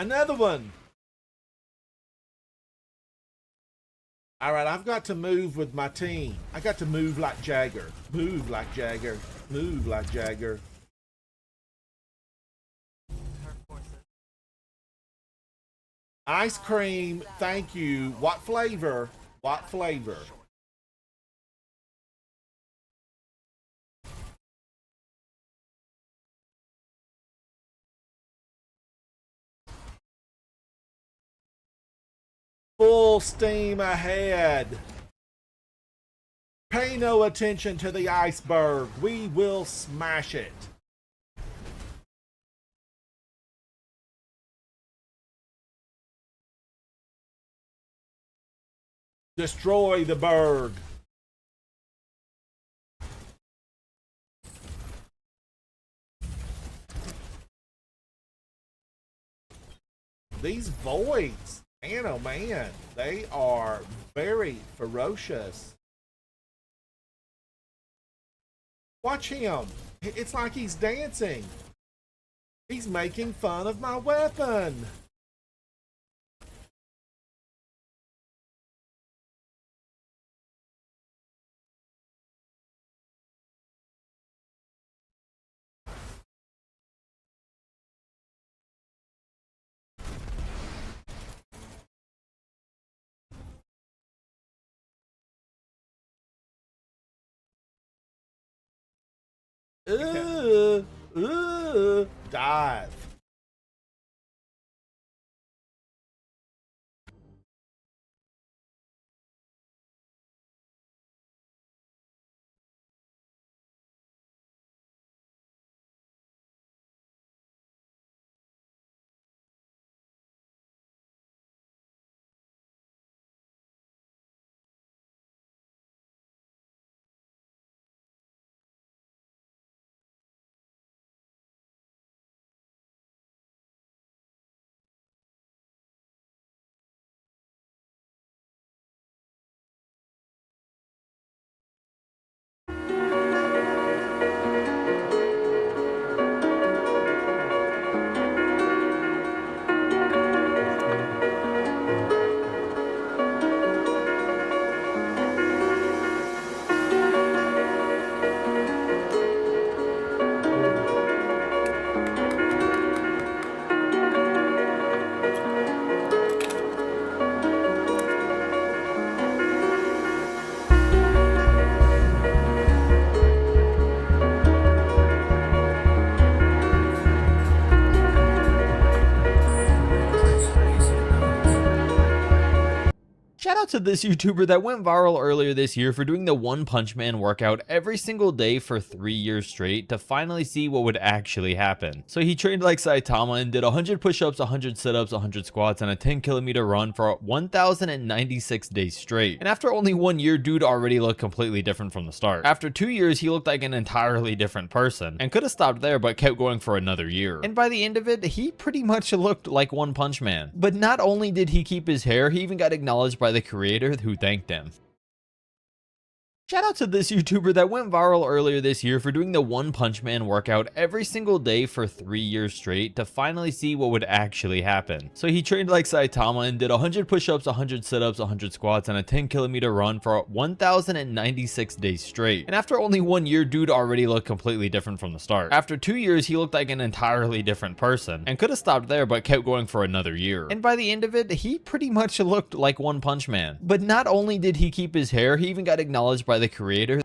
Another one. All right, I've got to move with my team. I got to move like Jagger. Move like Jagger. Move like Jagger. Ice cream, thank you. What flavor? What flavor? Full steam ahead. Pay no attention to the iceberg. We will smash it. Destroy the berg. These voids, man, oh man, they are very ferocious. Watch him. It's like he's dancing. He's making fun of my weapon. Dive. Shout out to this YouTuber that went viral earlier this year for doing the One Punch Man workout every single day for 3 years straight to finally see what would actually happen. So he trained like Saitama and did 100 push-ups, 100 sit-ups, 100 squats, and a 10-kilometer run for 1,096 days straight. And after only 1 year, dude already looked completely different from the start. After 2 years, he looked like an entirely different person, and could have stopped there but kept going for another year. And by the end of it, he pretty much looked like One Punch Man. But not only did he keep his hair, he even got acknowledged by the creator who thanked him. Shout out to this YouTuber that went viral earlier this year for doing the One Punch Man workout every single day for 3 years straight to finally see what would actually happen. So he trained like Saitama and did 100 push-ups, 100 sit-ups, 100 squats, and a 10-kilometer run for 1,096 days straight. And after only 1 year, dude already looked completely different from the start. After 2 years, he looked like an entirely different person, and could have stopped there but kept going for another year. And by the end of it, he pretty much looked like One Punch Man. But not only did he keep his hair, he even got acknowledged by the creator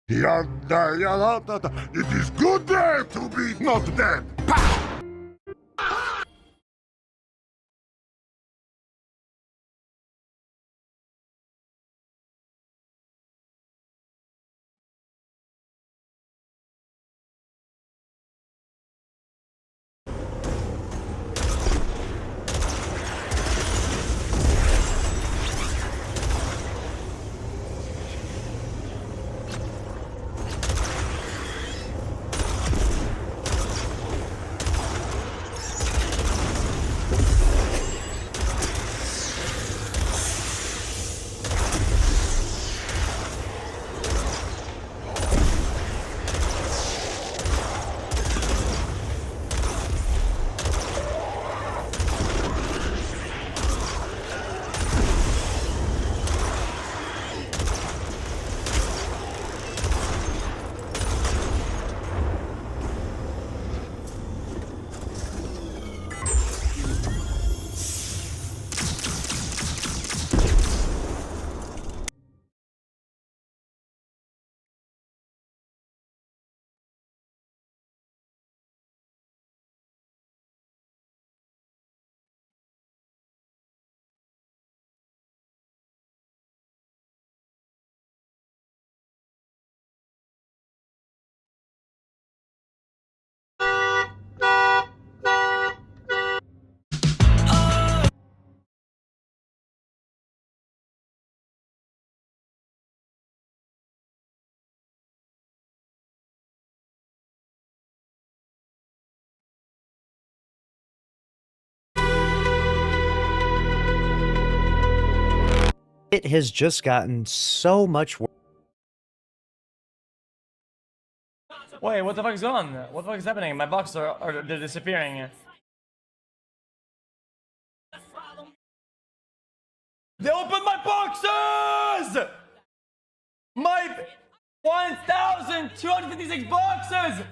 It is good day to be not dead. It has just gotten so much worse. Wait, what the fuck is going on? What the fuck is happening? My boxes are they're disappearing. They opened my boxes! My 1,256 boxes!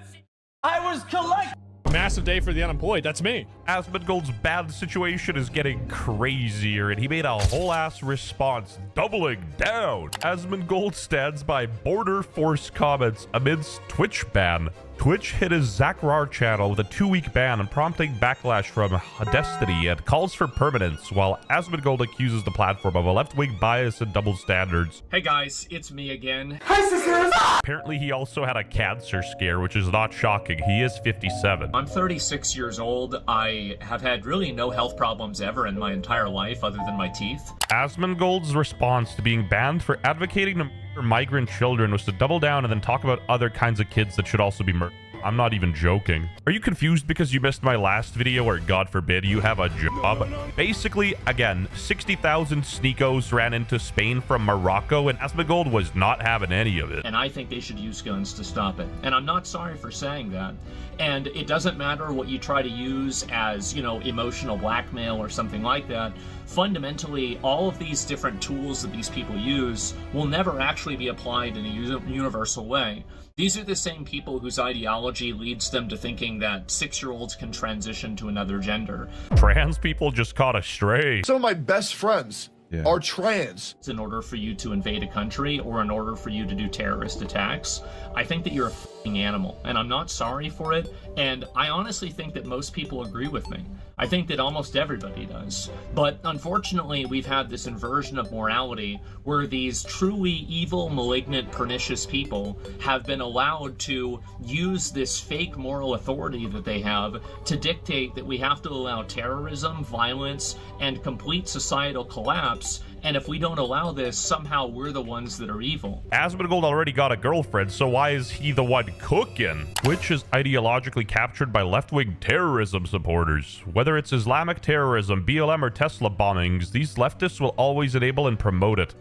I was collecting. Massive day for the unemployed. That's me. Asmongold's bad situation is getting crazier, and he made a whole ass response, doubling down. Asmongold stands by border force comments amidst Twitch ban. Twitch hit his Zakrar channel with a 2-week ban and prompting backlash from Destiny and calls for permanence, while Asmongold accuses the platform of a left-wing bias and double standards. Hey guys, it's me again. Apparently he also had a cancer scare, which is not shocking. He is 57. I'm 36 years old. I have had really no health problems ever in my entire life other than my teeth. Asmongold's response to being banned for advocating to murder migrant children was to double down and then talk about other kinds of kids that should also be murdered. I'm not even joking. Are you confused because you missed my last video where, God forbid, you have a job? Basically, again, 60,000 sneakos ran into Spain from Morocco, and Asmongold was not having any of it. And I think they should use guns to stop it. And I'm not sorry for saying that. And it doesn't matter what you try to use as, you know, emotional blackmail or something like that. Fundamentally, all of these different tools that these people use will never actually be applied in a universal way. These are the same people whose ideology leads them to thinking that 6-year-olds can transition to another gender. Trans people just caught a stray. Some of my best friends are trans. In order for you to invade a country or in order for you to do terrorist attacks, I think that you're a f***ing animal, and I'm not sorry for it, and I honestly think that most people agree with me. I think that almost everybody does. But unfortunately, we've had this inversion of morality where these truly evil, malignant, pernicious people have been allowed to use this fake moral authority that they have to dictate that we have to allow terrorism, violence, and complete societal collapse. And if we don't allow this, somehow we're the ones that are evil. Asmongold already got a girlfriend, so why is he the one cooking? Twitch is ideologically captured by left-wing terrorism supporters. Whether it's Islamic terrorism, BLM, or Tesla bombings, these leftists will always enable and promote it.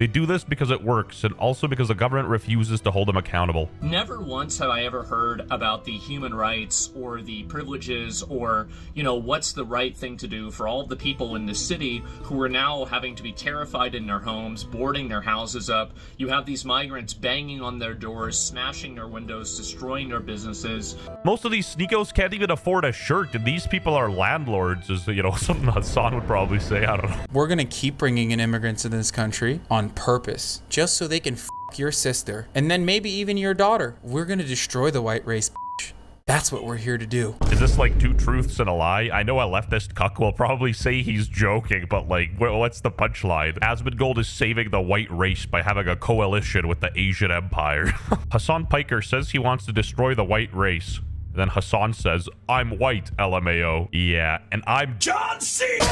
They do this because it works, and also because the government refuses to hold them accountable. Never once have I ever heard about the human rights or the privileges or, you know, what's the right thing to do for all of the people in this city who are now having to be terrified in their homes, boarding their houses up. You have these migrants banging on their doors, smashing their windows, destroying their businesses. Most of these sneakos can't even afford a shirt, and these people are landlords, is, you know, something Hassan would probably say. I don't know. We're going to keep bringing in immigrants in this country on on purpose, just so they can f your sister, and then maybe even your daughter. We're gonna destroy the white race, bitch. That's what we're here to do. Is this like two truths and a lie? I know a leftist cuck will probably say he's joking, but like, what's the punchline? Asmongold is saving the white race by having a coalition with the Asian Empire. Hassan Piker says he wants to destroy the white race. And then Hassan says, I'm white, LMAO. Yeah, and I'm John Cena!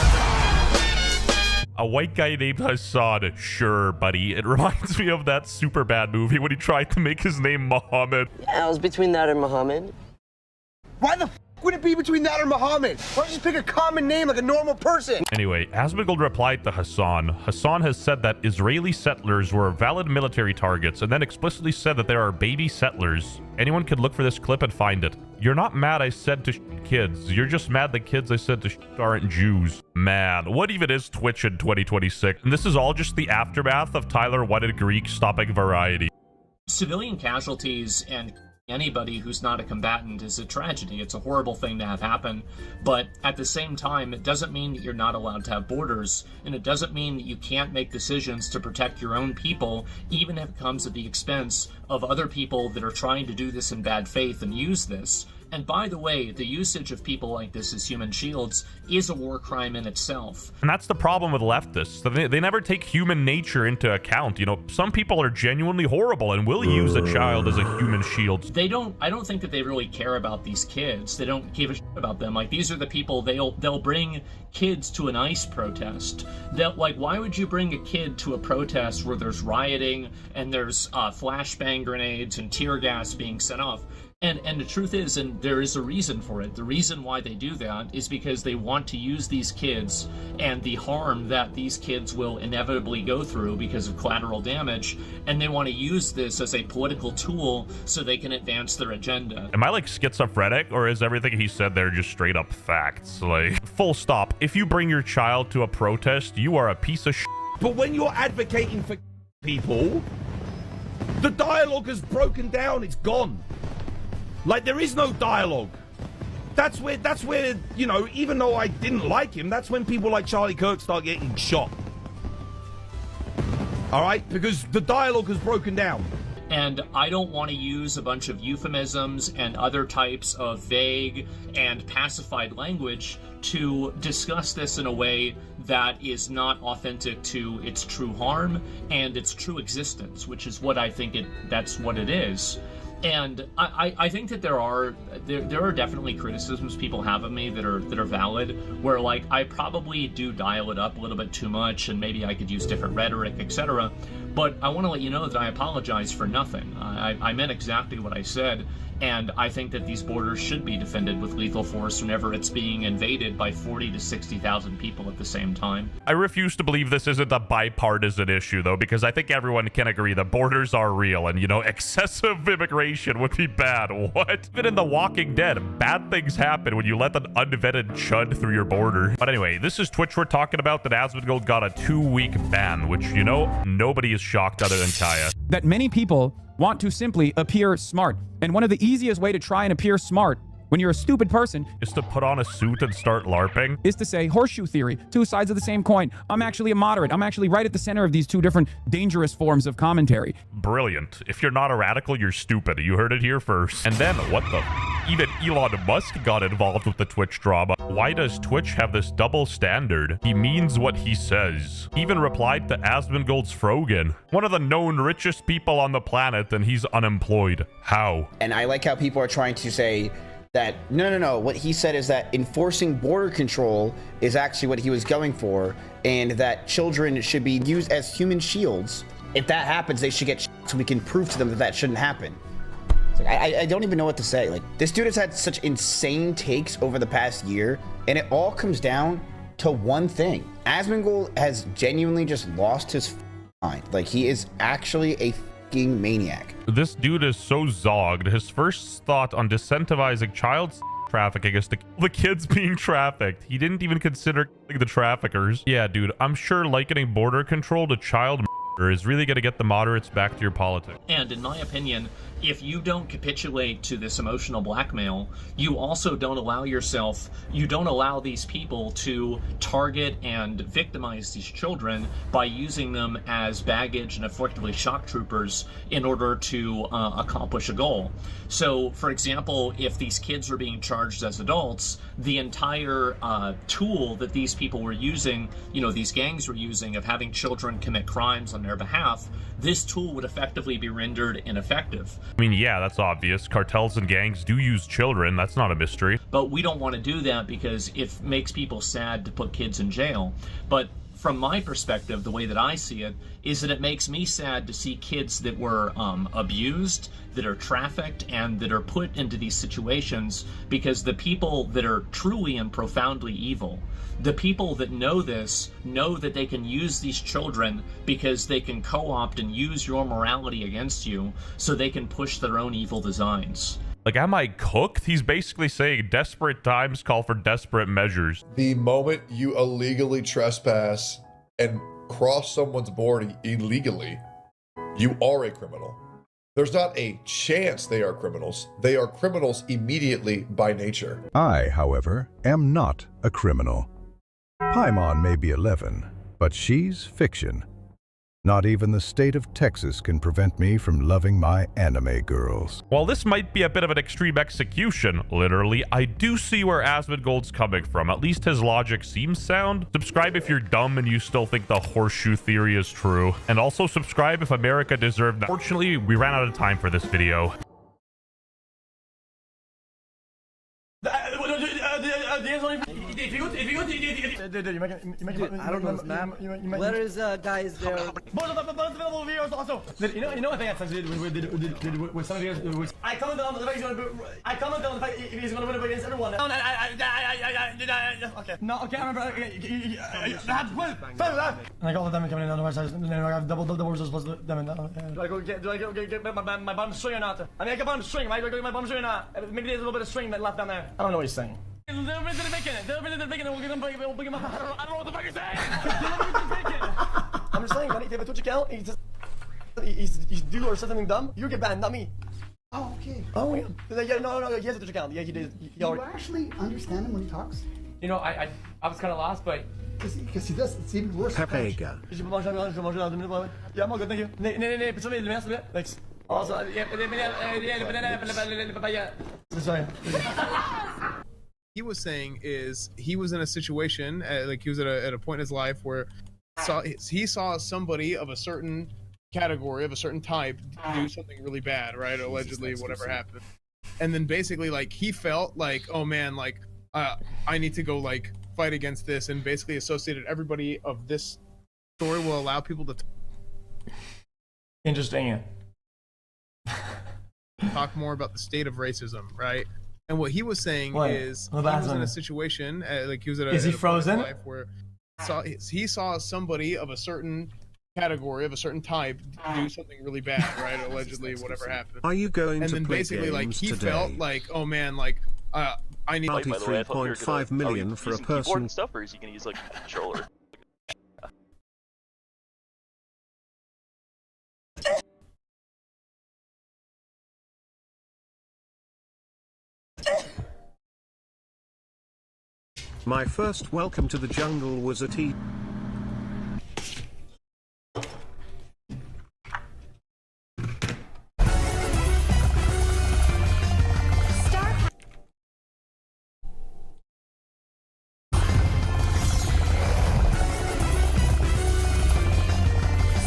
A white guy named Hassan. Sure, buddy. It reminds me of that Superbad movie when he tried to make his name Muhammad. Yeah, I was between that and Muhammad. Why the f would it be between that or Muhammad? Why don't you just pick a common name like a normal person? Anyway, Asmongold replied to Hassan. Hassan has said that Israeli settlers were valid military targets and then explicitly said that there are baby settlers. Anyone could look for this clip and find it. You're not mad I said to kids. You're just mad the kids I said to aren't Jews. Man, what even is Twitch in 2026? And this is all just the aftermath of Tyler Wanted Greek stopping Variety. Civilian casualties and anybody who's not a combatant is a tragedy. It's a horrible thing to have happen, but at the same time, it doesn't mean that you're not allowed to have borders, and it doesn't mean that you can't make decisions to protect your own people, even if it comes at the expense of other people that are trying to do this in bad faith and use this. And by the way, the usage of people like this as human shields is a war crime in itself. And that's the problem with leftists. They never take human nature into account. You know, some people are genuinely horrible and will use a child as a human shield. I don't think that they really care about these kids. They don't give a shit about them. Like, these are the people they'll bring kids to an ICE protest. Like, why would you bring a kid to a protest where there's rioting and there's flashbang grenades and tear gas being set off? And the truth is, and there is a reason for it, the reason why they do that is because they want to use these kids and the harm that these kids will inevitably go through because of collateral damage, and they want to use this as a political tool so they can advance their agenda. Am I like schizophrenic, or is everything he said there just straight up facts? Like, full stop. If you bring your child to a protest, you are a piece of shit. But when you're advocating for people, the dialogue has broken down, it's gone. Like, there is no dialogue. That's where, you know, even though I didn't like him, that's when people like Charlie Kirk start getting shot. All right? Because the dialogue has broken down. And I don't want to use a bunch of euphemisms and other types of vague and pacified language to discuss this in a way that is not authentic to its true harm and its true existence, which is what I think that's what it is. And I think that there are definitely criticisms people have of me that are valid, where like I probably do dial it up a little bit too much and maybe I could use different rhetoric, etc. But I want to let you know that I apologize for nothing. I meant exactly what I said, and I think that these borders should be defended with lethal force whenever it's being invaded by 40 to 60,000 people at the same time. I refuse to believe this isn't a bipartisan issue, though, because I think everyone can agree the borders are real, and, you know, excessive immigration would be bad. What? Even in The Walking Dead, bad things happen when you let an unvetted chud through your border. But anyway, this is Twitch we're talking about, that Asmongold got a 2-week ban, which, you know, nobody is shocked other than Kaya. That many people want to simply appear smart. And one of the easiest way to try and appear smart when you're a stupid person is to put on a suit and start LARPing. Is to say horseshoe theory, two sides of the same coin. I'm actually a moderate. I'm actually right at the center of these two different dangerous forms of commentary. Brilliant. If you're not a radical, you're stupid. You heard it here first. And then, what the... Even Elon Musk got involved with the Twitch drama. Why does Twitch have this double standard? He means what he says. He even replied to Asmongold's Frogan, one of the known richest people on the planet, and he's unemployed. How? And I like how people are trying to say that, no. What he said is that enforcing border control is actually what he was going for, and that children should be used as human shields. If that happens, they should get so we can prove to them that that shouldn't happen. I don't even know what to say. Like, this dude has had such insane takes over the past year, and it all comes down to one thing. Asmongold has genuinely just lost his mind. Like, he is actually a fucking maniac. This dude is so zogged. His first thought on decentivizing child trafficking is to kill the kids being trafficked. He didn't even consider killing the traffickers. Yeah, dude, I'm sure likening border control to child murder is really going to get the moderates back to your politics. And in my opinion, if you don't capitulate to this emotional blackmail, you also don't allow these people to target and victimize these children by using them as baggage and effectively shock troopers in order to accomplish a goal. So, for example, if these kids are being charged as adults, the entire tool that these people were using, these gangs were using of having children commit crimes on their behalf, this tool would effectively be rendered ineffective. I mean, yeah, that's obvious. Cartels and gangs do use children. That's not a mystery. But we don't want to do that because it makes people sad to put kids in jail. But from my perspective, the way that I see it is that it makes me sad to see kids that were abused, that are trafficked, and that are put into these situations because the people that are truly and profoundly evil, the people that know this, know that they can use these children because they can co-opt and use your morality against you so they can push their own evil designs. Like, am I cooked? He's basically saying desperate times call for desperate measures. The moment you illegally trespass and cross someone's border illegally, you are a criminal. There's not a chance they are criminals. They are criminals immediately by nature. I, however, am not a criminal. Paimon may be 11, but she's fiction. Not even the state of Texas can prevent me from loving my anime girls. While this might be a bit of an extreme execution, literally, I do see where Asmongold's coming from. At least his logic seems sound. Subscribe if you're dumb and you still think the horseshoe theory is true. And also subscribe if America deserved that. Fortunately, we ran out of time for this video. Dude, you make I don't know this map. Where is guys there? You know what I think that's with some of you guys. I comment on the fact if he's gonna win it against everyone. Okay. No, okay, I remember. Like all the diamond coming in on the right side, and then I have double resource plus the diamond. Do I go get my bottom string or not? I mean, I get bottom string, right? Do I go get my bottom string or not? Maybe there's a little bit of string that left down there. I don't know what he's saying. I don't know what the fuck you're saying. I'm just saying, when he have a Twitch account, he's due or something dumb, you get banned, not me. Oh, okay. Oh, yeah. No, he has a Twitch account. Yeah, he did. Do you actually understand him when he talks? I was kind of lost, but... Because he does, it's even worse. Pepega. Yeah, I'm all good, thank you. Thanks. Also, sorry. He was saying is he was in a situation, like he was at a point in his life where he saw somebody of a certain category, of a certain type, do something really bad, right? Allegedly, whatever happened. And then basically, like, he felt like, oh man, like, I need to go, like, fight against this, and basically associated everybody of this story will allow people to interesting. talk more about the state of racism, right? And what he was saying is he was in a situation, like he was at a is he frozen? Life where he saw somebody of a certain category, of a certain type, do something really bad, right? Allegedly, whatever happened. Are you going and to then play basically, games like, he today? felt like, oh man, like, I need 93.5 million for a person. Stuff, or is he gonna use like a controller? My first welcome to the jungle was at E.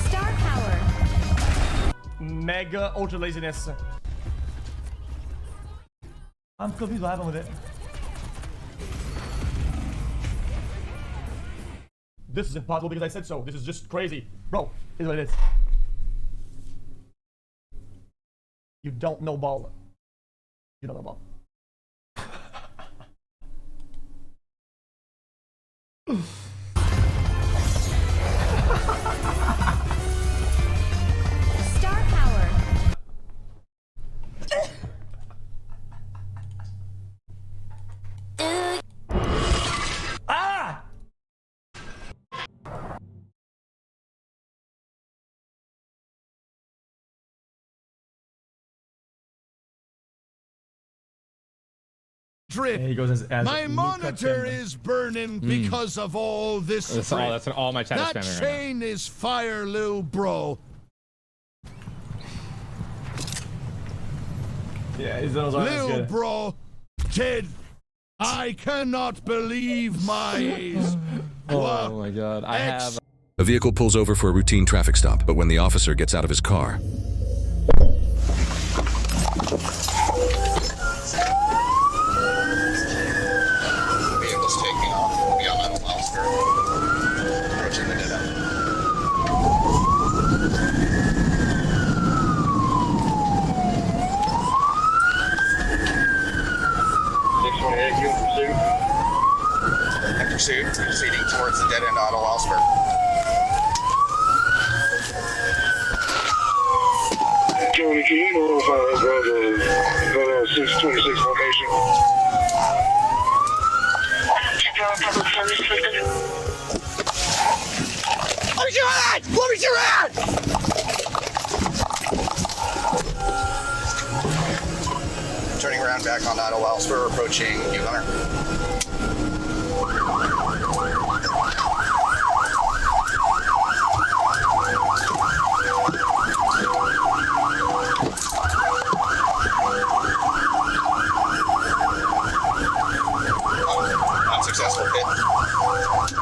Star power. Mega ultra laziness. I'm confused what happened with it. This is impossible because I said so. This is just crazy. Bro, here's what it is. You don't know ball. You don't know ball. trip. he goes as My Luca monitor Timber. is burning because of all this That's trip. all. That's all my chat is That spamming right chain is fire, lil bro. Yeah, his nose are Lil good. bro, Ted, I cannot believe my eyes. now. Oh my god! I have. A vehicle pulls over for a routine traffic stop, but when the officer gets out of his car, Vehicle's taking off. We'll be on that outskirts. Approaching the dead end. In pursuit, proceeding towards the dead end auto Wellsburg. Tony, can you notify us about the 626 location? Let me see your hand! Let me see your hand! Turning around back on Idle Wellsburg, approaching Hugh Hunter. Unsuccessful hit.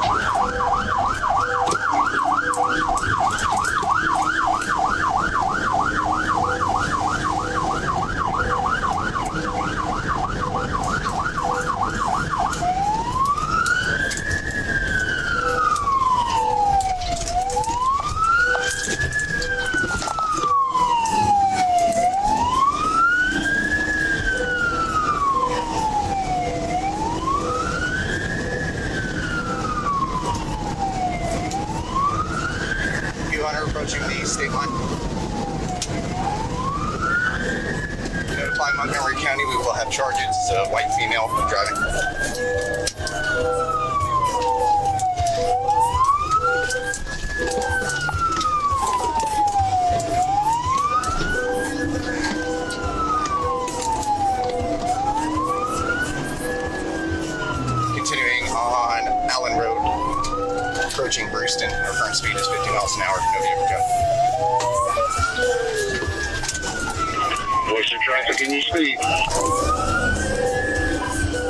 Hugh Hunter approaching the state line. Notify Montgomery County we will have charges. It's a white female driving. Continuing on Allen Road, approaching Brewston. Our current speed is 50 miles an hour. No vehicle cut. What's your traffic and your speed?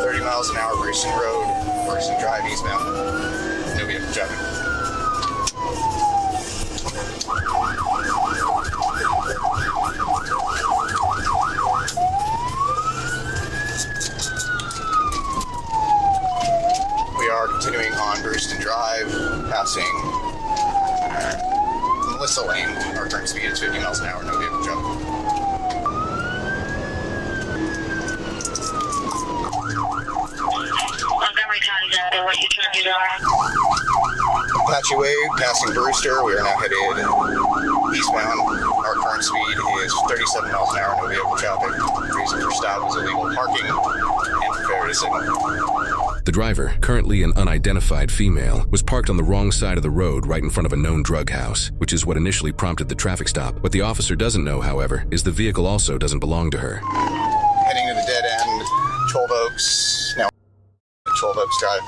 30 miles an hour, Brewston Road, Brewston Drive eastbound. No vehicle traffic. We are continuing on Brewston Drive, passing Melissa Lane. Our current speed is 50 miles an hour. No vehicle traffic. Montgomery County data, what your charges are. Apache Way, passing Brewster. We are now headed eastbound. Our current speed is 37 miles an hour, no vehicle traffic. Reason for stop was illegal parking and failure to signal. the driver, currently an unidentified female, was parked on the wrong side of the road right in front of a known drug house, which is what initially prompted the traffic stop. What the officer doesn't know, however, is the vehicle also doesn't belong to her. Heading to the dead end, 12 Oaks, now 12 Oaks Drive.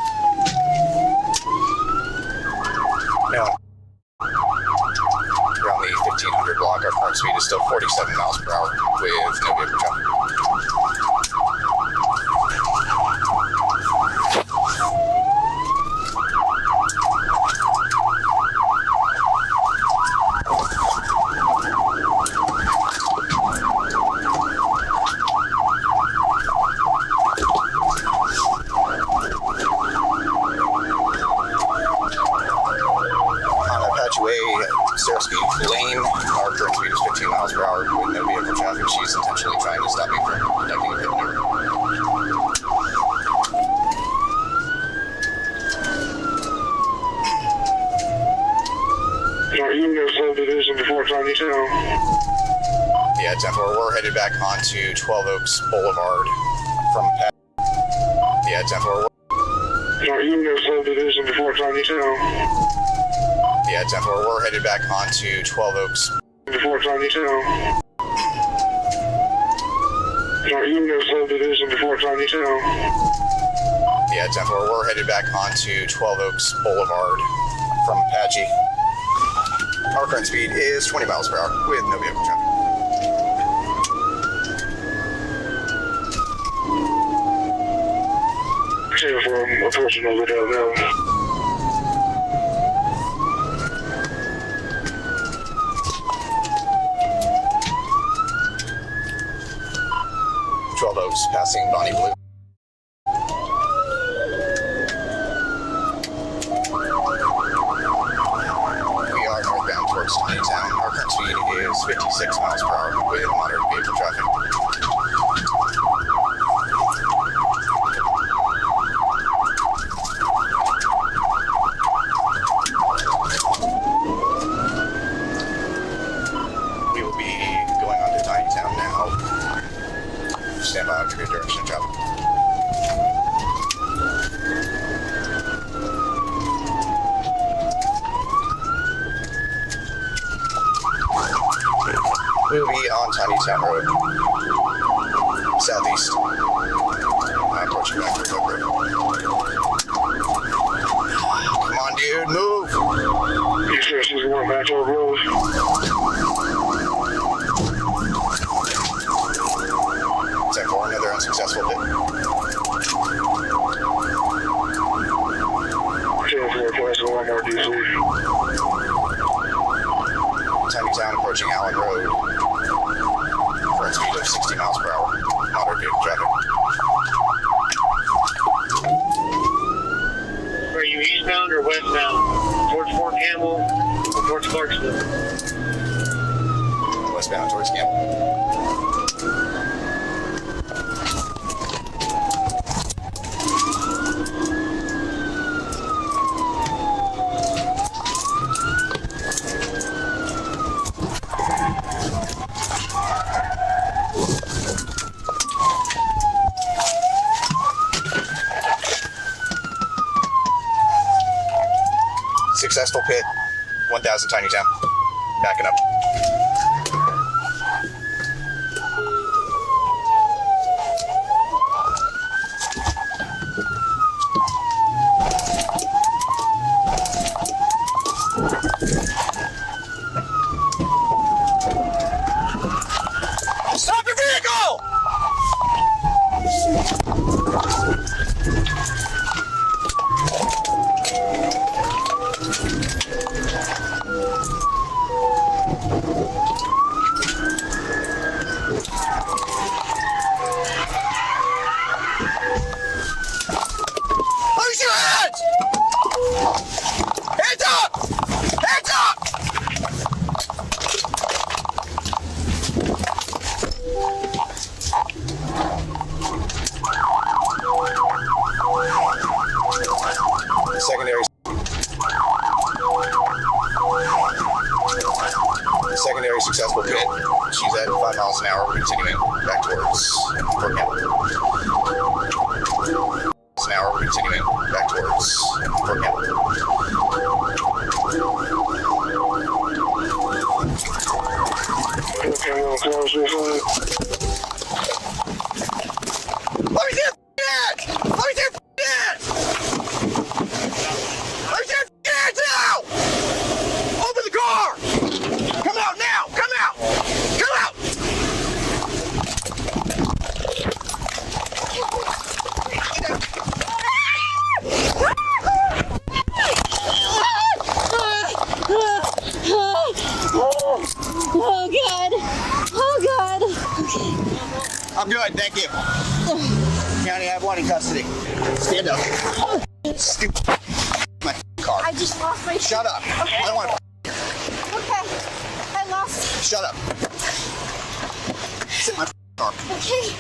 Now, around the 1500 block, our current speed is still 47 miles per hour with no vehicle traffic. Sarasky Lane, our current speed is 15 miles per hour with no vehicle traffic. She's intentionally trying to stop me from conducting a pit maneuver. Are you in the subdivision before Tiny Town? Yeah, 10-4. We're headed back onto 12 Oaks Boulevard from Pat. Yeah, 10-4. Are you in the subdivision before Tiny Town? Yeah, 10-4. We're headed back onto 12 Oaks. Before Tiny Town. Alright, you know slow division before Tiny Town. Yeah, 10-4, we're headed back onto 12 Oaks Boulevard from Apache. Our current speed is 20 miles per hour with no vehicle traffic. I'm approaching over there now. Oaks, passing Bonnie Blue. We are northbound towards Tiny Town. Our current speed is 56 miles per hour with moderate vehicle traffic. We will be going on to Tiny Town now. Stand by for your direction of travel. We will be on Tiny Town Road, southeast. Approaching back to the road. Come on, dude, move! East West is one back on road. 10-4, another unsuccessful hit. 10-4, class 1 more DC. Tiny Town approaching Allen Road. Current speed of 60 miles per hour. Moderate vehicle traffic. Are you eastbound or westbound? Towards Fort Campbell or towards Clarksville? Westbound towards Campbell. Successful pit, 1000 Tiny Town. Backing up. Stop your vehicle! Raise your hands! Hands up! Hands up! Secondary successful pit. She's at 5 miles an hour. We're continuing back towards Fort Campbell. An hour. We're continuing back towards Fort Campbell. Okay, we'll close this one. Let me see it! Let me see it! Let me see it now! Open the car! Come out now! Come out! Come out! Oh, God. Oh, God. I'm good, thank you. County, I have one in custody. Stand up. Stupid. My car. I just lost my... Shut up. Okay. I don't want to... Okay. I lost... Shut up. Sit in my car. Okay.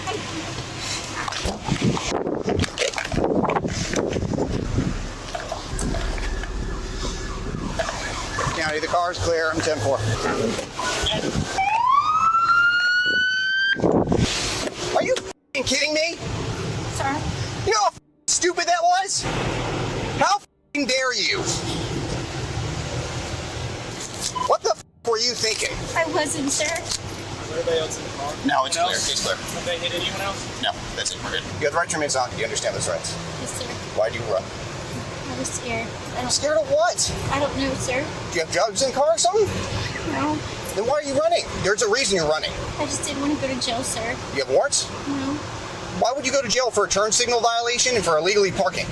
County, the car is clear. I'm 10-4. Are you f***ing kidding me? Sir? You know how stupid that was? How f***ing dare you? What the f*** were you thinking? I wasn't, sir. Everybody else in the car? No, it's clear. It's clear. Have they hit anyone else? No, that's it. We're good. You have the right to remain silent. You understand those rights. Yes, sir. Why do you run? I was scared. Scared of what? I don't know, sir. Do you have drugs in the car or something? No. Then why are you running? There's a reason you're running. I just didn't want to go to jail, sir. You have warrants? No. Why would you go to jail for a turn signal violation and for illegally parking?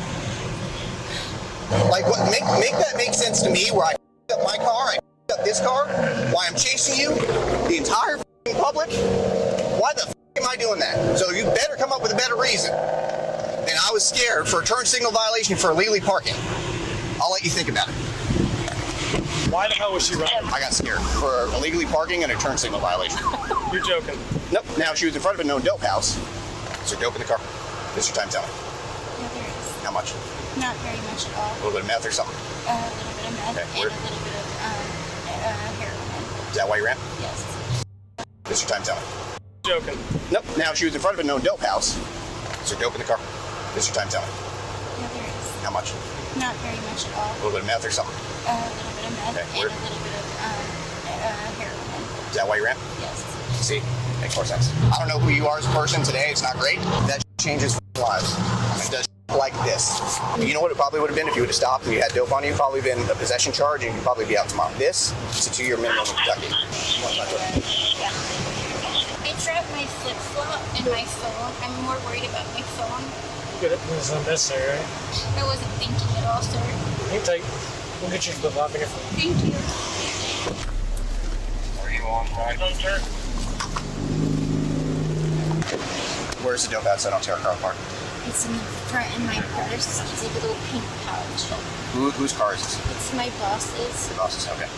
Like, what? Make that make sense to me where I up my car, I up this car, why I'm chasing you, the entire public? Why the am I doing that? So you better come up with a better reason than I was scared for a turn signal violation for illegally parking. I'll let you think about it. Why the hell was she running? I got scared for illegally parking and a turn signal violation. You're joking. Nope. Now she was in front of a known dope house. Is there dope in the car? Is your time telling? Yeah, there is. How much? Not very much at all. A little bit of meth or something? A little bit of meth Okay, and where- a little bit of heroin. Is that why you ran? Yes. Is your time telling? Joking. Nope. Now she was in front of a known dope house. Is there dope in the car? Is your time telling? Yeah, there is. How much? Not very much at all. A little bit of meth or something? A little bit of meth Okay, and where- a little bit of heroin. Is that why you ran? Yes. See? Makes more sense. I don't know who you are as a person today. It's not great. That changes lives. It does like this. You know what it probably would have been if you would have stopped and you had dope on you? Probably been a possession charge and you'd probably be out tomorrow. This is a 2-year minimum in Kentucky. I dropped my flip-flop and my phone. I'm more worried about my phone. Good. This is unnecessary, right? I wasn't thinking at all, sir. You take. We'll get your flip-flop in your phone. Thank you. Are you on ride home, sir? Where's the dope outside on tear car park? It's in the front in my purse. It's a little pink pouch. Whose car is this? It's my boss's. The boss's, okay.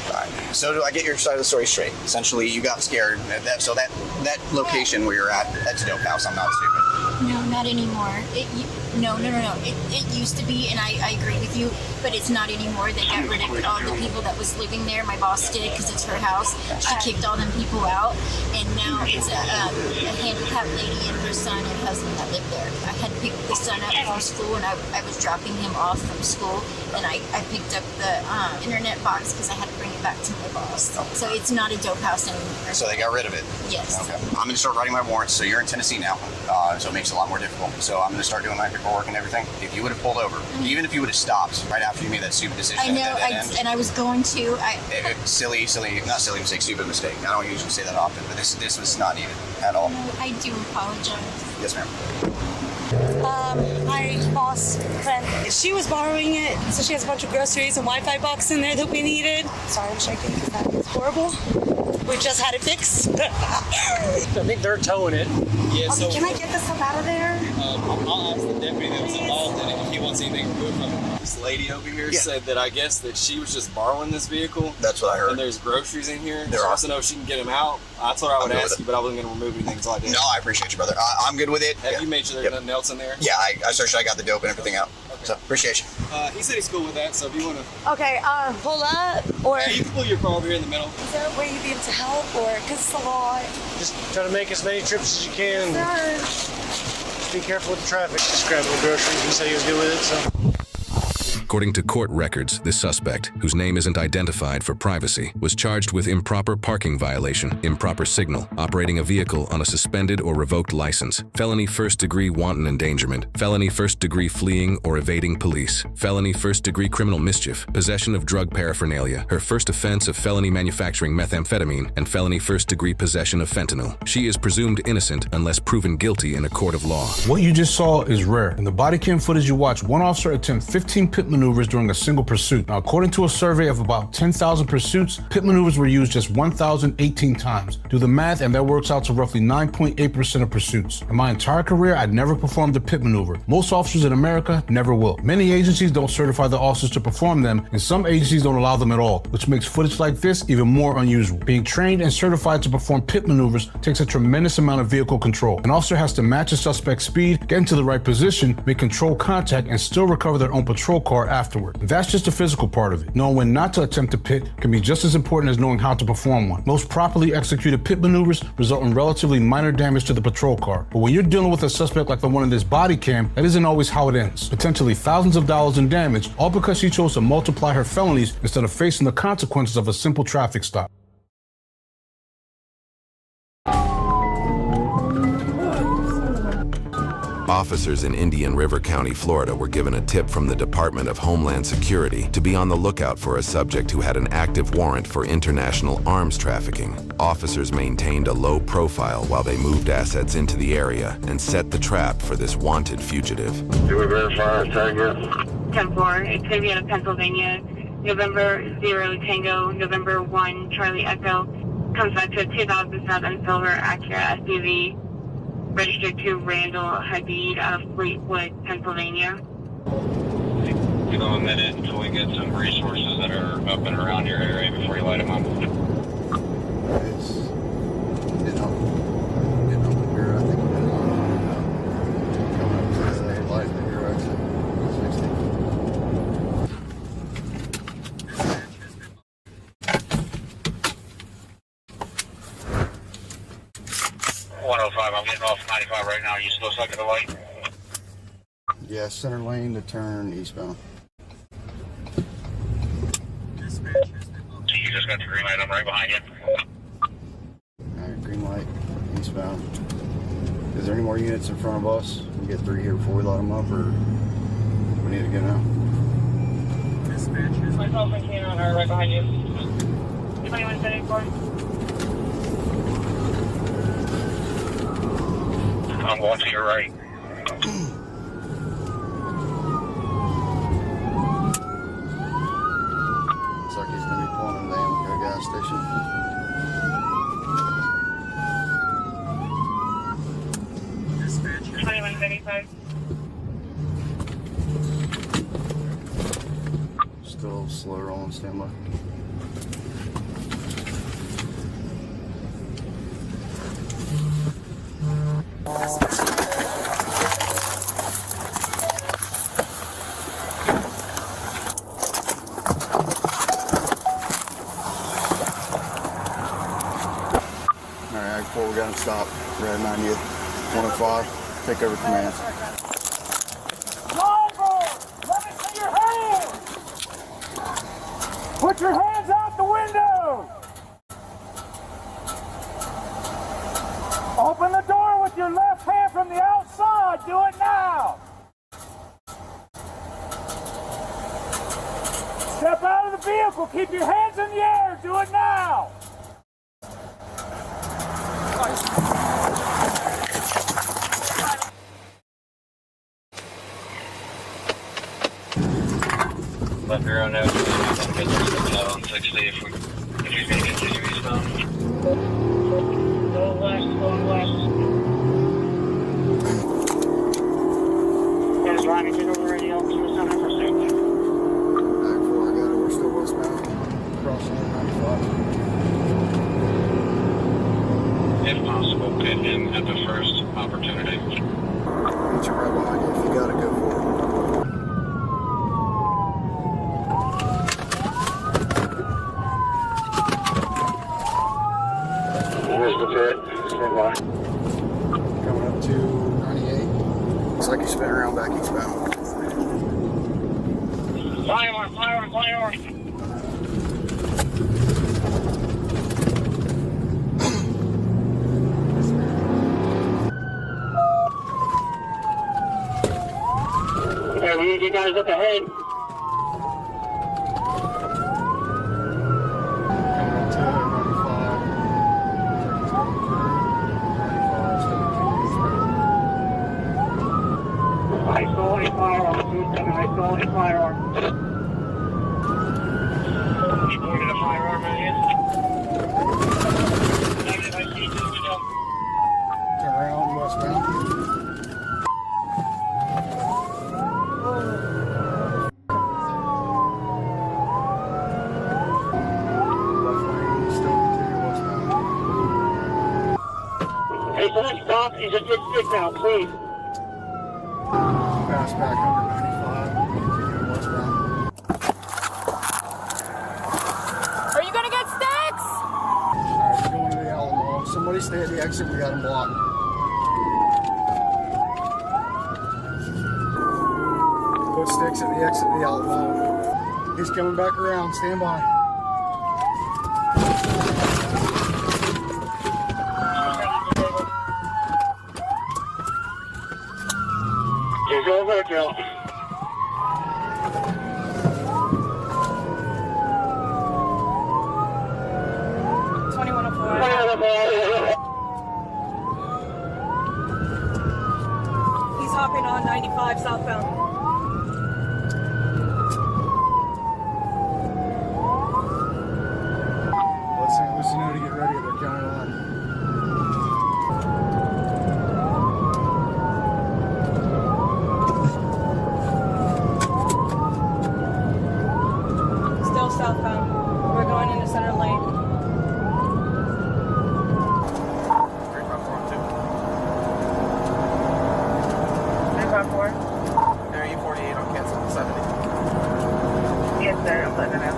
Alright, so do I get your side of the story straight? Essentially, you got scared. So that location where you're at, that's a dope house. I'm not stupid. No, not anymore. No. It used to be, and I agree with you, but it's not anymore. They got rid of all the people that was living there. My boss did, because it's her house. She kicked all them people out, and now it's a handicapped lady and her son and husband that live there. I had picked the son up from school, and I was dropping him off from school, and I picked up the internet box because I had to bring it back to my boss. So it's not a dope house anymore. So they got rid of it? Yes. Okay. I'm going to start writing my warrants. So you're in Tennessee now, so it makes it a lot more difficult. So I'm going to start doing my paperwork and everything. If you would have pulled over, even if you would have stopped right after you made that stupid decision, I know, and I was going to. Silly, not silly mistake, stupid mistake. I don't usually say that often, but this was not needed at all. No, I do apologize. Yes, ma'am. My boss friend, she was borrowing it, so she has a bunch of groceries and Wi-Fi box in there that we needed. Sorry, I'm shaking because that is horrible. We just had it fixed. I think they're towing it. Yeah, so can I get this stuff out of there? I'll ask the deputy that was involved in it if he wants anything removed from it. This lady over here said that I guess that she was just borrowing this vehicle. That's what I heard. And there's groceries in here. There She are. wants to know if she can get them out. I told her I would ask you, but I wasn't going to remove anything until I did. No, I appreciate you, brother. I'm good with it. Have you made sure there's nothing else in there? Yeah, I searched. I got the dope and everything out. Okay. So appreciate you. He said he's cool with that, so if you want to... Okay, pull up, or... Yeah, you can pull your car over here in the middle. Is there a way you'd be able to help, or... Because it's a lot. Just try to make as many trips as you can. Sir. Just be careful with the traffic. Just grabbing the groceries. He said he was good with it, so... According to court records, this suspect, whose name isn't identified for privacy, was charged with improper parking violation, improper signal, operating a vehicle on a suspended or revoked license, felony first-degree wanton endangerment, felony first-degree fleeing or evading police, felony first-degree criminal mischief, possession of drug paraphernalia, her first offense of felony manufacturing methamphetamine, and felony first-degree possession of fentanyl. She is presumed innocent unless proven guilty in a court of law. What you just saw is rare. In the body cam footage you watched, one officer attempt 15 pit maneuvers during a single pursuit. Now, according to a survey of about 10,000 pursuits, pit maneuvers were used just 1,018 times. Do the math, and that works out to roughly 9.8% of pursuits. In my entire career, I'd never performed a pit maneuver. Most officers in America never will. Many agencies don't certify the officers to perform them, and some agencies don't allow them at all, which makes footage like this even more unusual. Being trained and certified to perform pit maneuvers takes a tremendous amount of vehicle control. An officer has to match a suspect's speed, get into the right position, make control contact, and still recover their own patrol car afterward. And that's just the physical part of it. Knowing when not to attempt a pit can be just as important as knowing how to perform one. Most properly executed pit maneuvers result in relatively minor damage to the patrol car. But when you're dealing with a suspect like the one in this body cam, that isn't always how it ends. Potentially thousands of dollars in damage, all because she chose to multiply her felonies instead of facing the consequences of a simple traffic stop. Officers in Indian River County, Florida were given a tip from the Department of Homeland Security to be on the lookout for a subject who had an active warrant for international arms trafficking. Officers maintained a low profile while they moved assets into the area and set the trap for this wanted fugitive. Do we verify our target? 10-4, it could be out of Pennsylvania. November 0 Tango, November 1 Charlie Echo. Comes back to a 2007 silver Acura SUV. Registered to Randall Hadid out of Fleetwood, Pennsylvania. Give them a minute until we get some resources that are up and around your area before you light them up. It's getting up here. I think coming up to the light here, actually. 105, I'm getting off 95 right now. Are you still stuck at the light? Yeah, center lane to turn eastbound. So you just got the green light. I'm right behind you. Alright, green light, eastbound. Is there any more units in front of us? We get 3 here before we light them up, or we need to go now? Myself and Keenan are right behind you. 2174. I'm going to your right. Looks like he's gonna be pulling in the Amico gas station. Dispatch. 2175. Still slow rolling, standby. Alright, before we got him stopped, we're at 90th, 105, take over command. Let me see your hands! Put your hands out the window! Open the door with your left hand from the outside. Do it now! Step out of the vehicle. Keep your hands in the air. Do it now! Left your own out. Out on 60 if you're going to continue eastbound. Go west. There's Ronnie, get over radio to the center for safety. Alright, before I got it, we're still westbound, crossing 95. If possible, pit him at the first opportunity. Get you right behind you if you gotta go for it. Here's the pit. Stand by. Coming up to 98. Looks like he's spinning around back eastbound. Fire. Okay, we need you guys up ahead. I saw a firearm. I saw a firearm. You pointed a firearm at you? Negative, I see you through the window. Turn around westbound. Left lane, still continue westbound. Hey, please stop. He's a good stick now, please. Pass back under 95, continue westbound. stay at the exit. We got them blocked. Put sticks at the exit of the outlet. He's coming back around. Stand by. Okay, go back out. He's hopping on 95 southbound. Let St. Lucie know to get ready at their county line. Still southbound. We're going into center lane. 354. There, E48 on cancel 70. Yes, sir. I'm letting it out.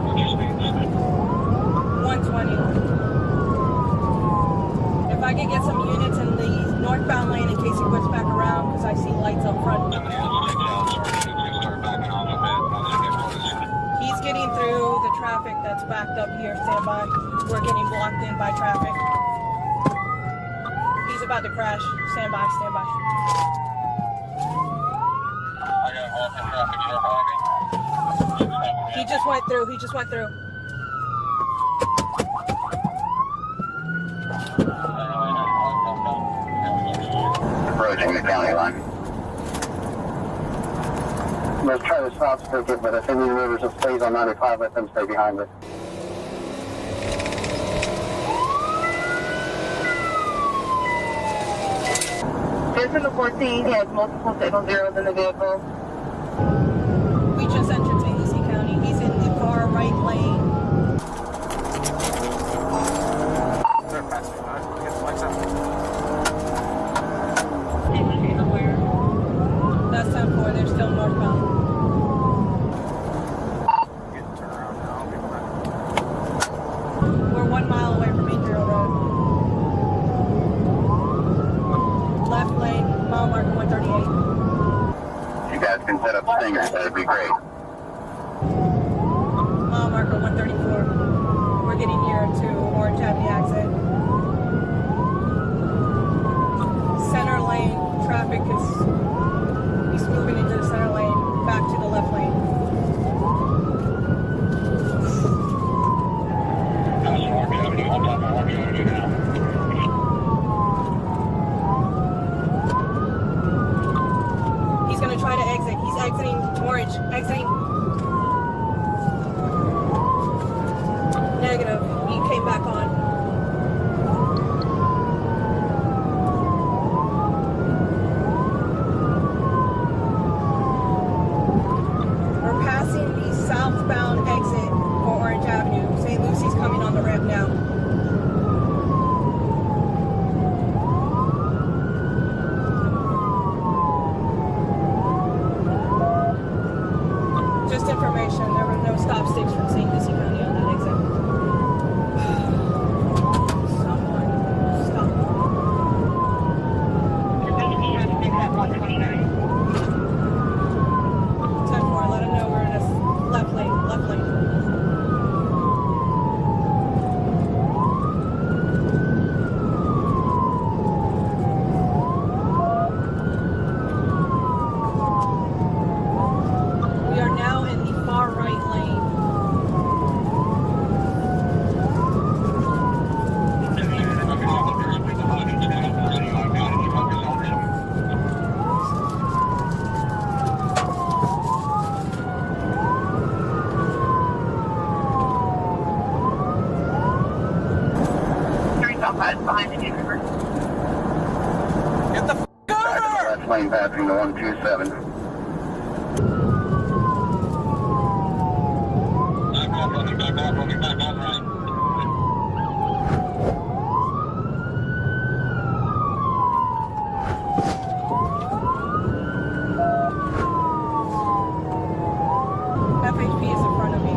What's your speed limit? 120. If I could get some units in the northbound lane in case he whips back around, because I see lights up front. Somebody else takes out, Sergeant. It's gonna start backing off a bit once they get close. He's getting through the traffic that's backed up here. Stand by. We're getting blocked in by traffic. He's about to crash. Stand by. Stand by. I got awful traffic here behind me. He just went through. He just went through. Approaching the county line. Let's try to stop circuit, but if Indian Rivers just stays on 95, let them stay behind us. Citizen of 14 has multiple signal zeros in the vehicle. We just entered St. Lucie County. He's in the far right lane. They're passing by. Get the lights out. That's 10-4. They're still northbound. Get turn around now. I'll be back. We're 1 mile away from Imperial Road. Left lane, mile marker 138. You guys can set up stingers, that'd be great. Mile marker 134. We're getting near to Orange Avenue exit. Center lane traffic he's moving into the center lane, back to the left lane. That's Orange Avenue. On top of Orange Avenue now. He's gonna try to exit. He's exiting Orange. Exiting. Negative. He came back on. We're passing the southbound exit for Orange Avenue. St. Lucie's coming on the ramp now. Just information, there were no stop sticks from St. Lucie County on that exit. Someone stop. Your baby has been at 129. 10-4, let him know we're in this left lane, left lane. We are now in the far right lane. Behind the Indian River. Get the f*** over! Left lane passing to 127. Back off, right. FHP is in front of me.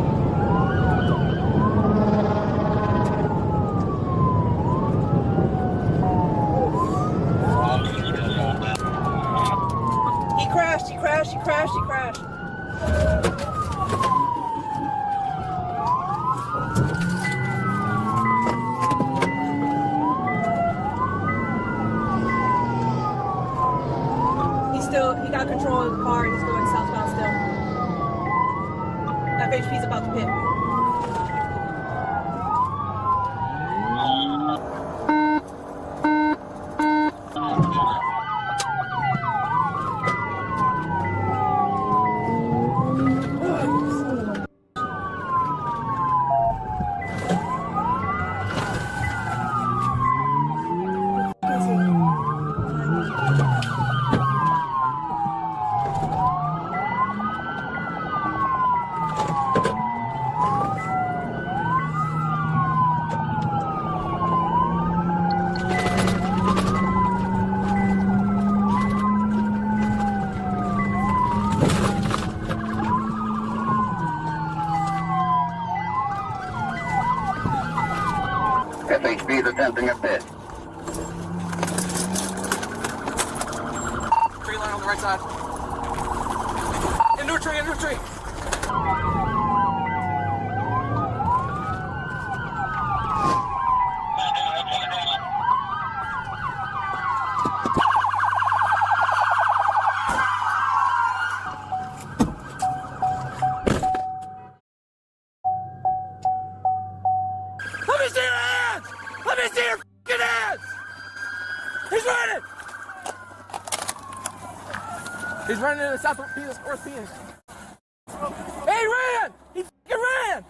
He got control of the car and he's going southbound still. FHP's about to pit. FHB is attempting a pit. Tree line on the right side. Into a tree, into a tree. Let me see your hands! Let me see your f***ing hands! He's running! He's running in the North Phoenix. Hey, he ran! He f***ing ran!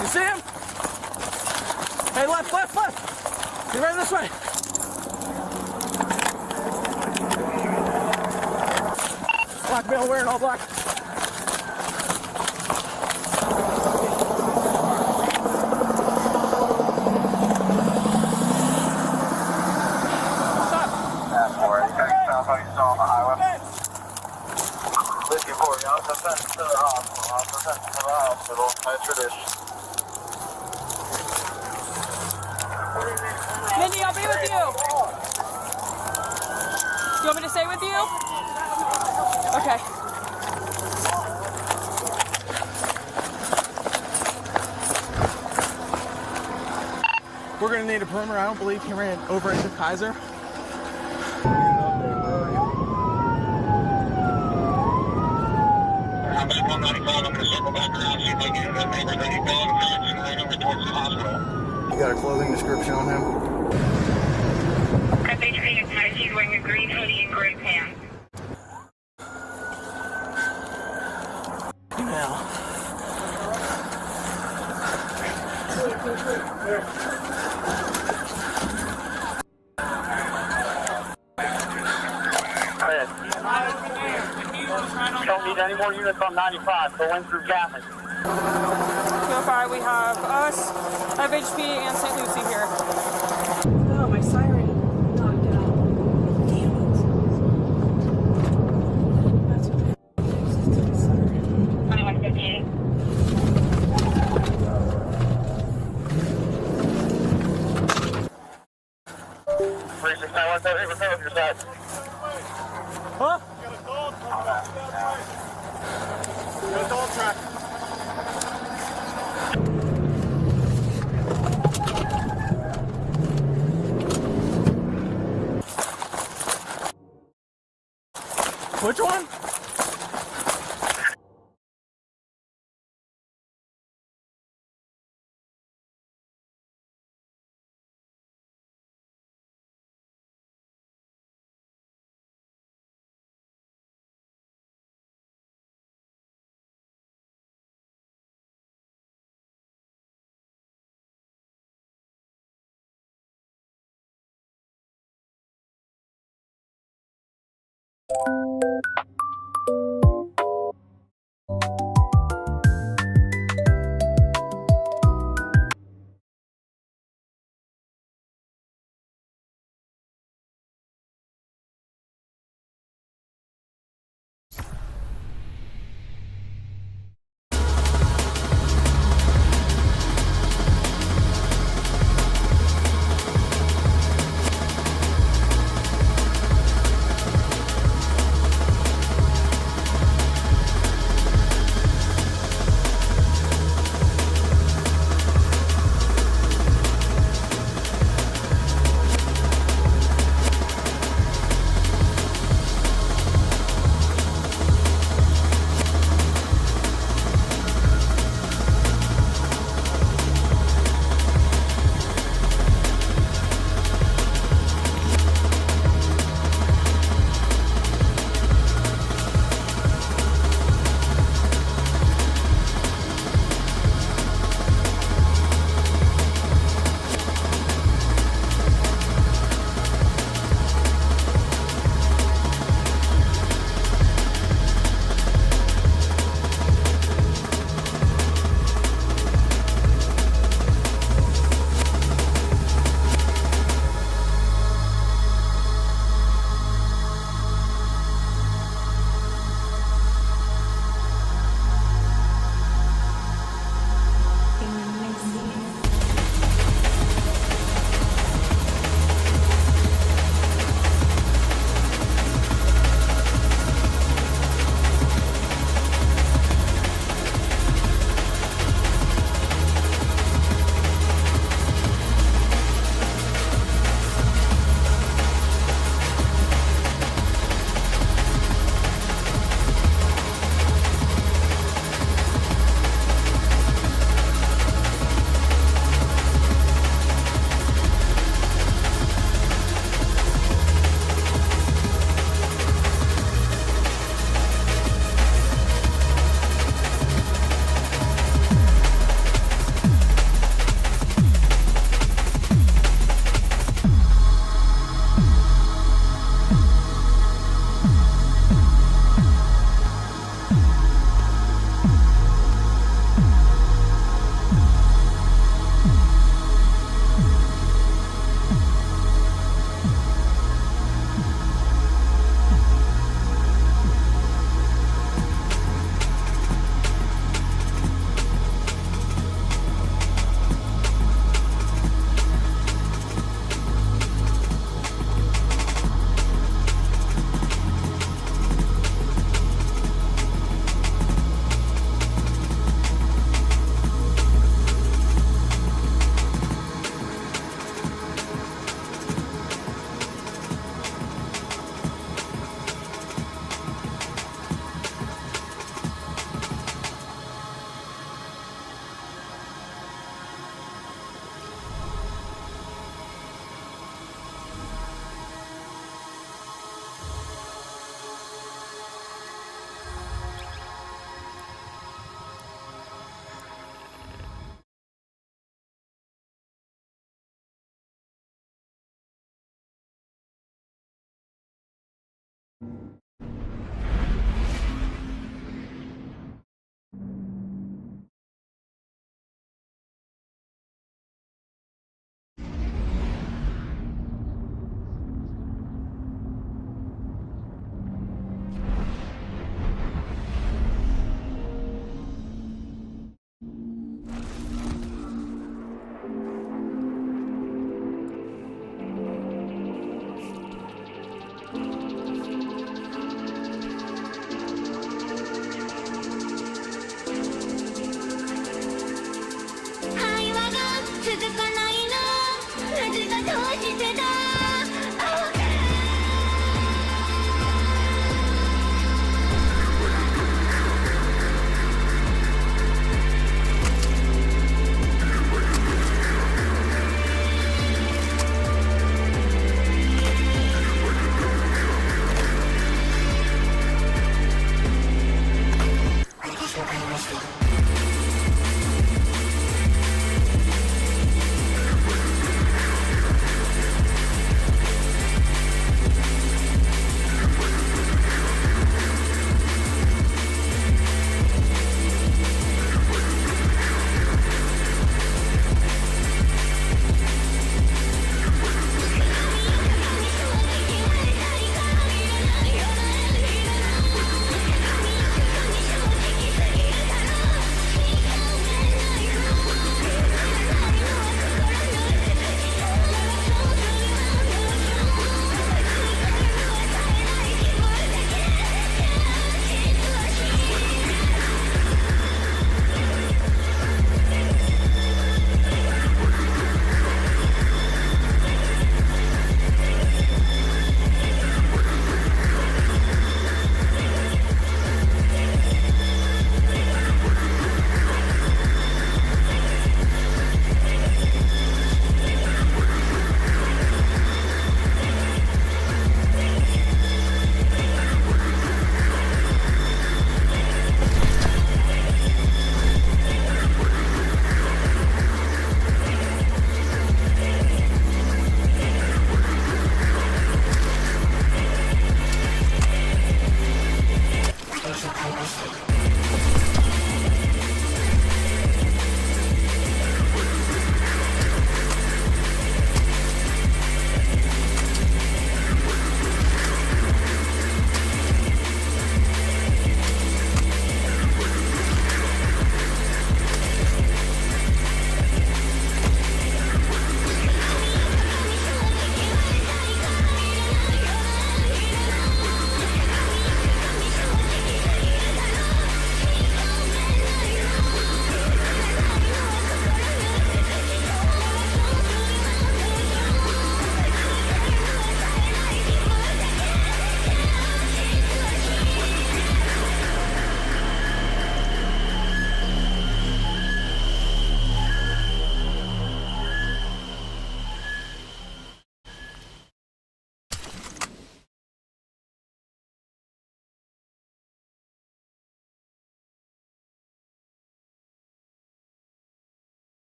You see him? Hey, left! He's running this way. Black male wearing all black. Mindy, I'll be with you. You want me to stay with you? Okay. We're gonna need a perimeter. I don't believe he ran over into Kaiser. I'm back on 95. I'm gonna circle back around, see if I can get that neighbor that he found and right over towards the hospital. You got a clothing description on him? FHP advised he's wearing a green hoodie and gray pants. Now. Don't need any more units on 95. Go in through Gaffney. QFI, we have us, FHP, and St. Lucie here. Oh, my siren knocked it out. Damn it. That's okay. 2158. Huh? Got a dog track. Which one?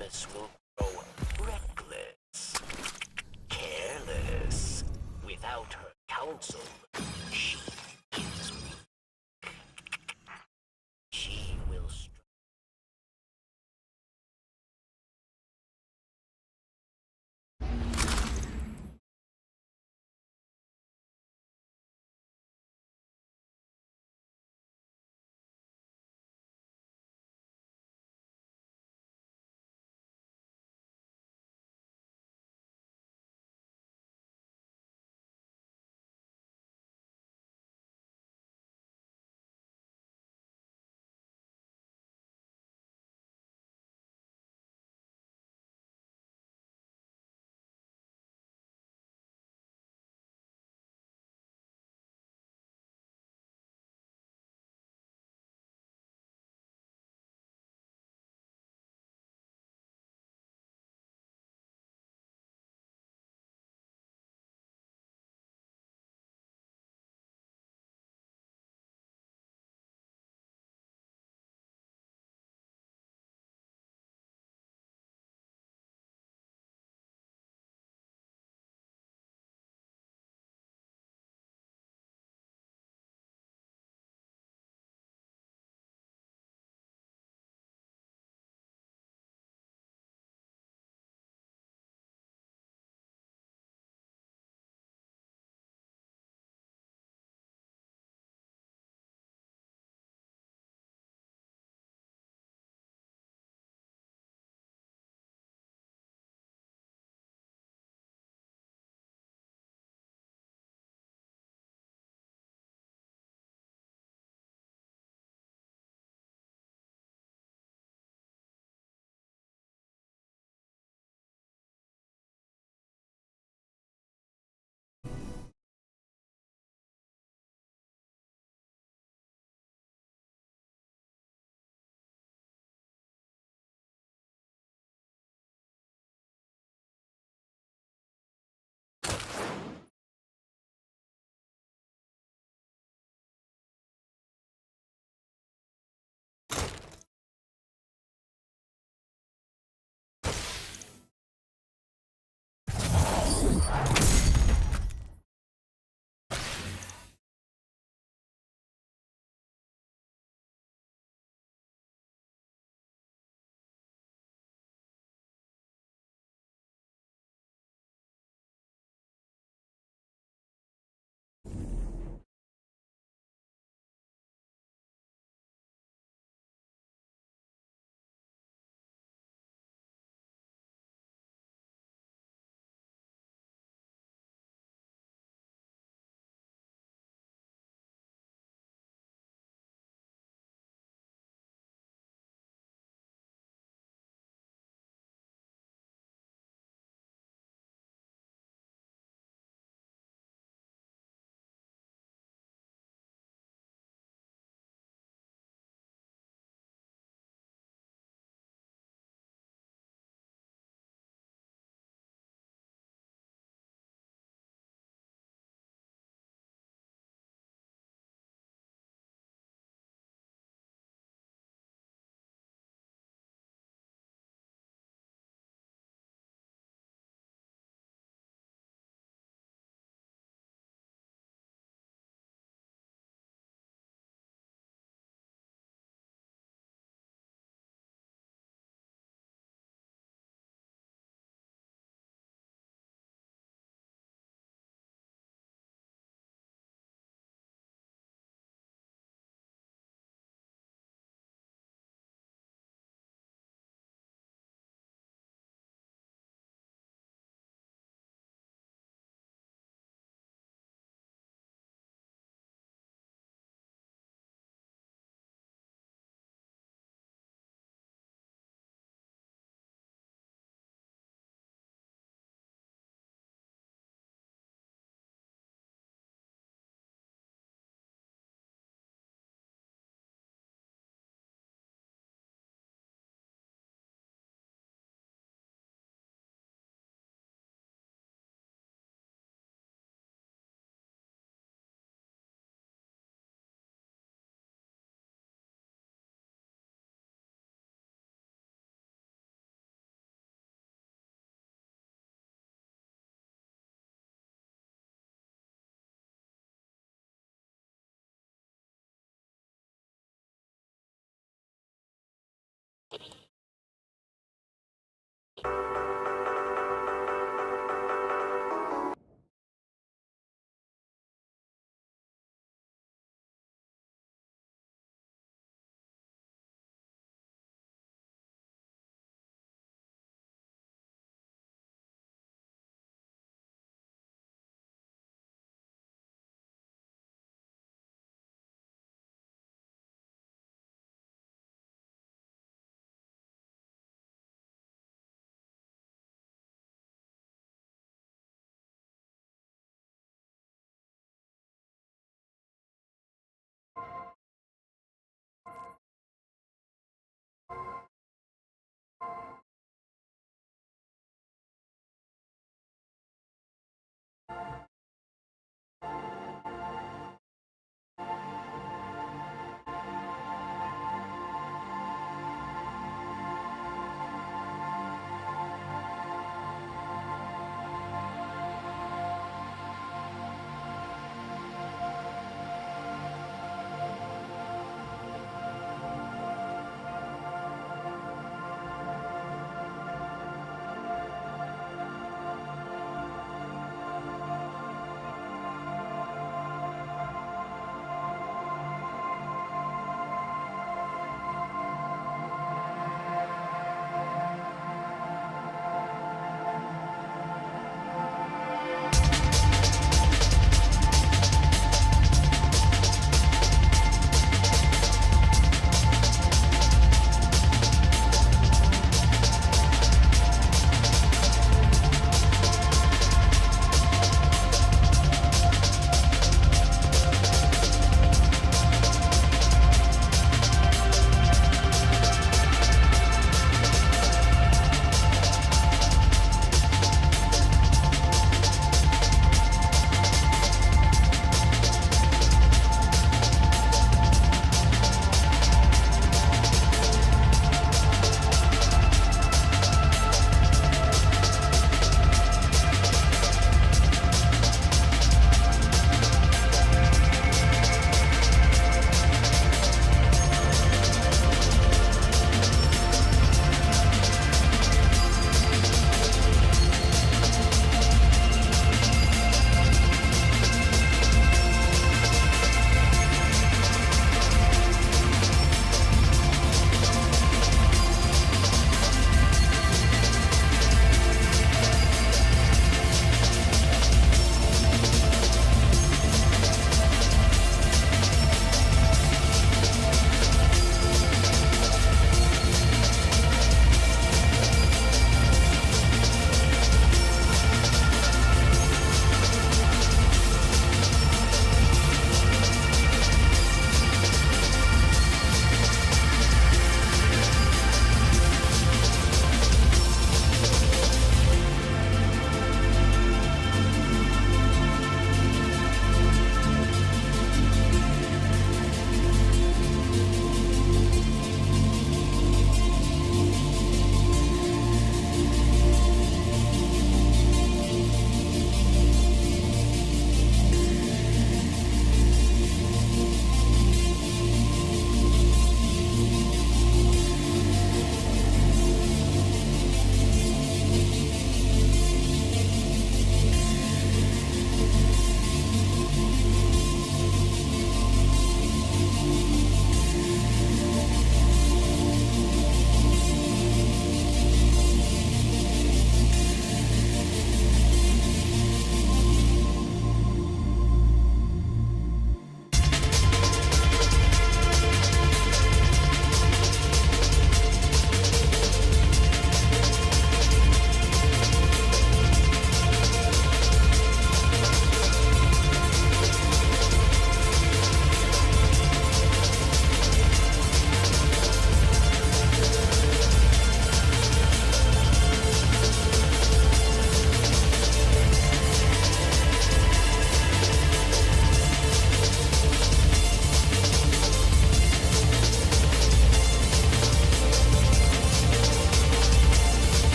Artemis will grow reckless, careless. Without her counsel, she is weak. She will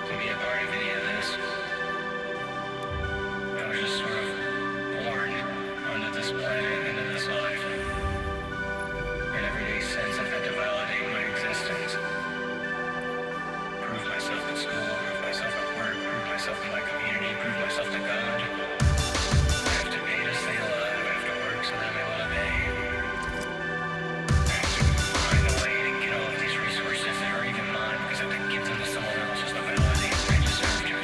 to be a part of any of this. I was just sort of born onto this planet, into this life. And every day since, I've had to validate my existence. Prove myself at school, prove myself at work, prove myself in my community, prove myself to God. I have to pay to stay alive, I have to work so that I will obey. I have to find a way to get all of these resources that are even mine because I have to give them to someone else just to validate that I deserve to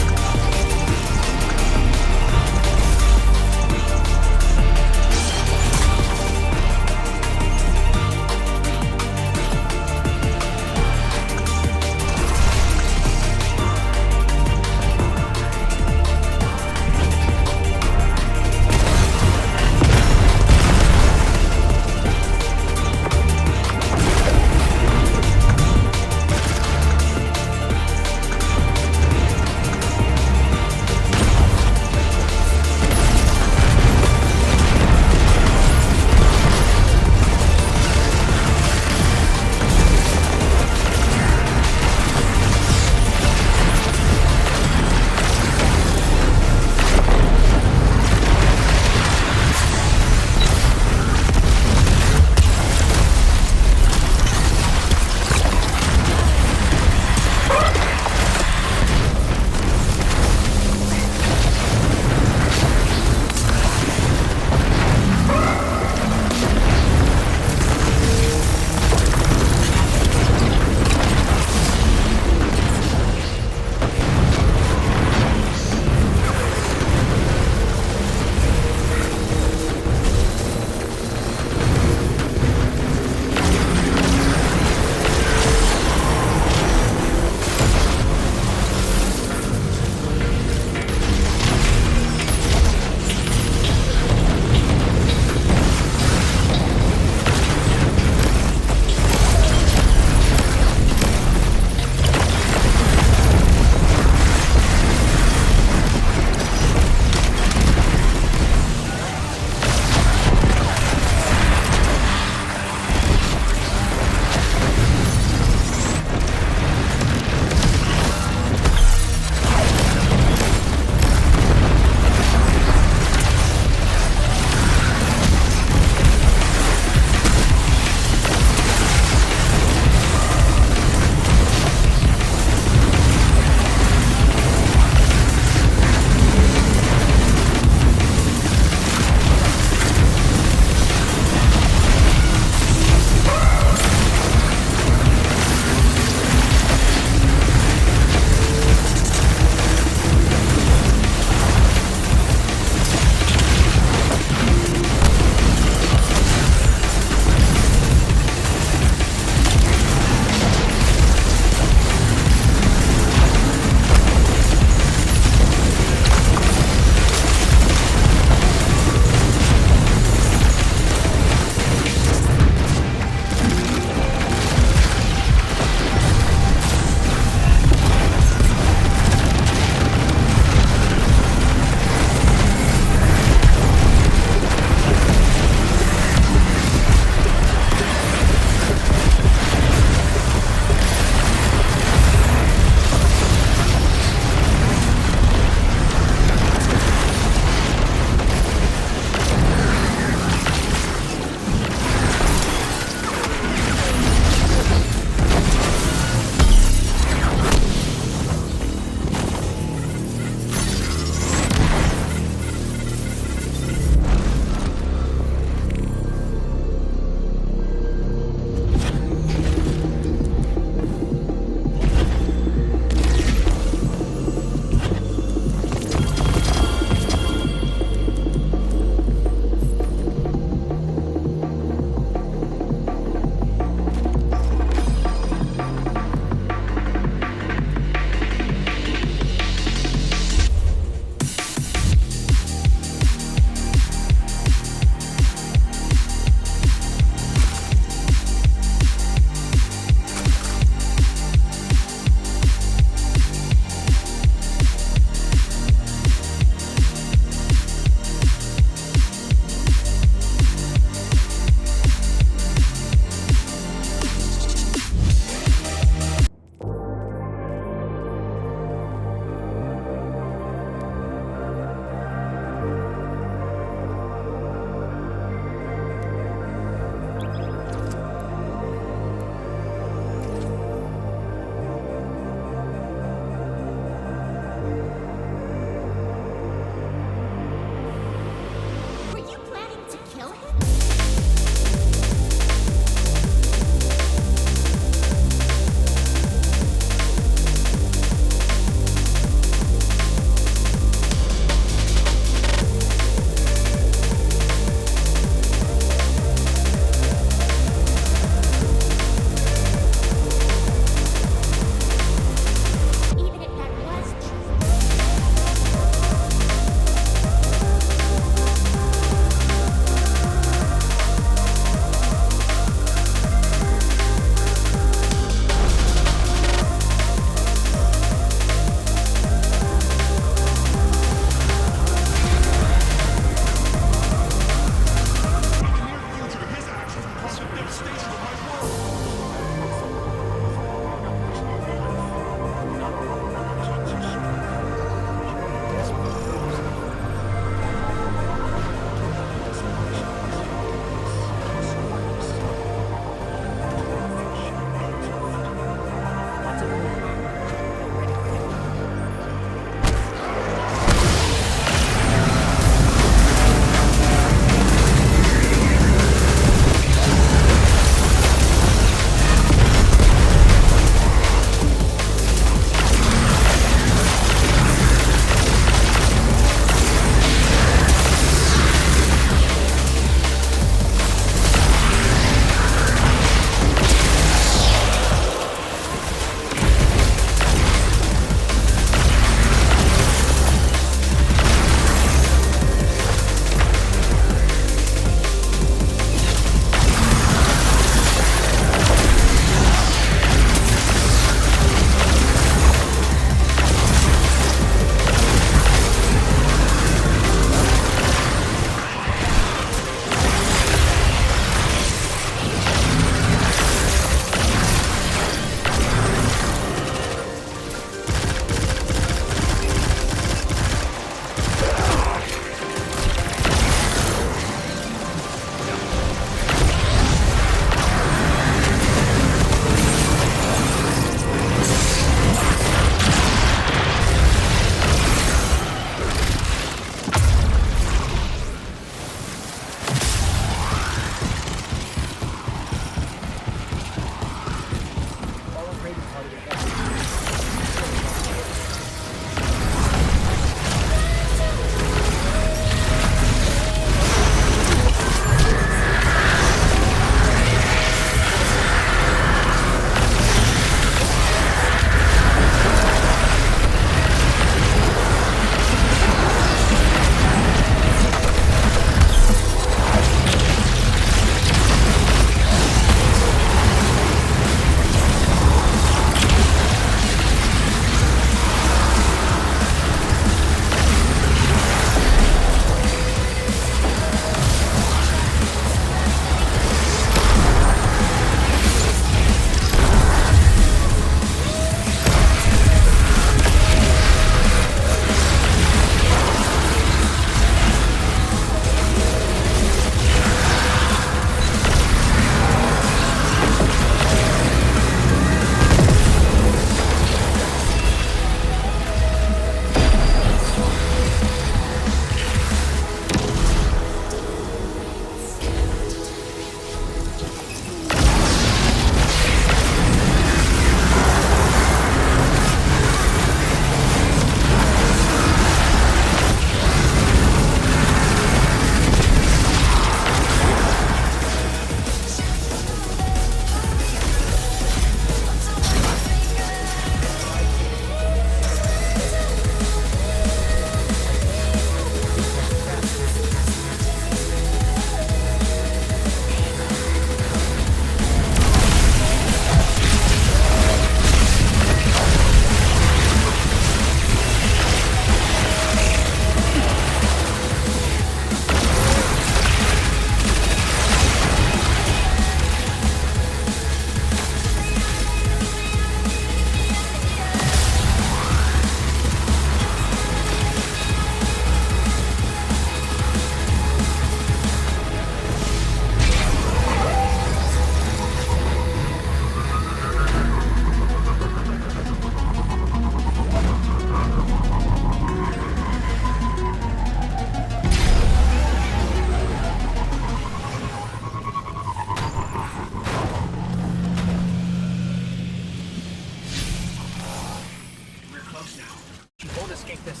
escape this.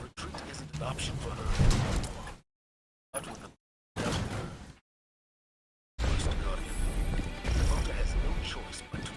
Retreat isn't an option for her. Not with the First Guardian. Devonta has no choice but to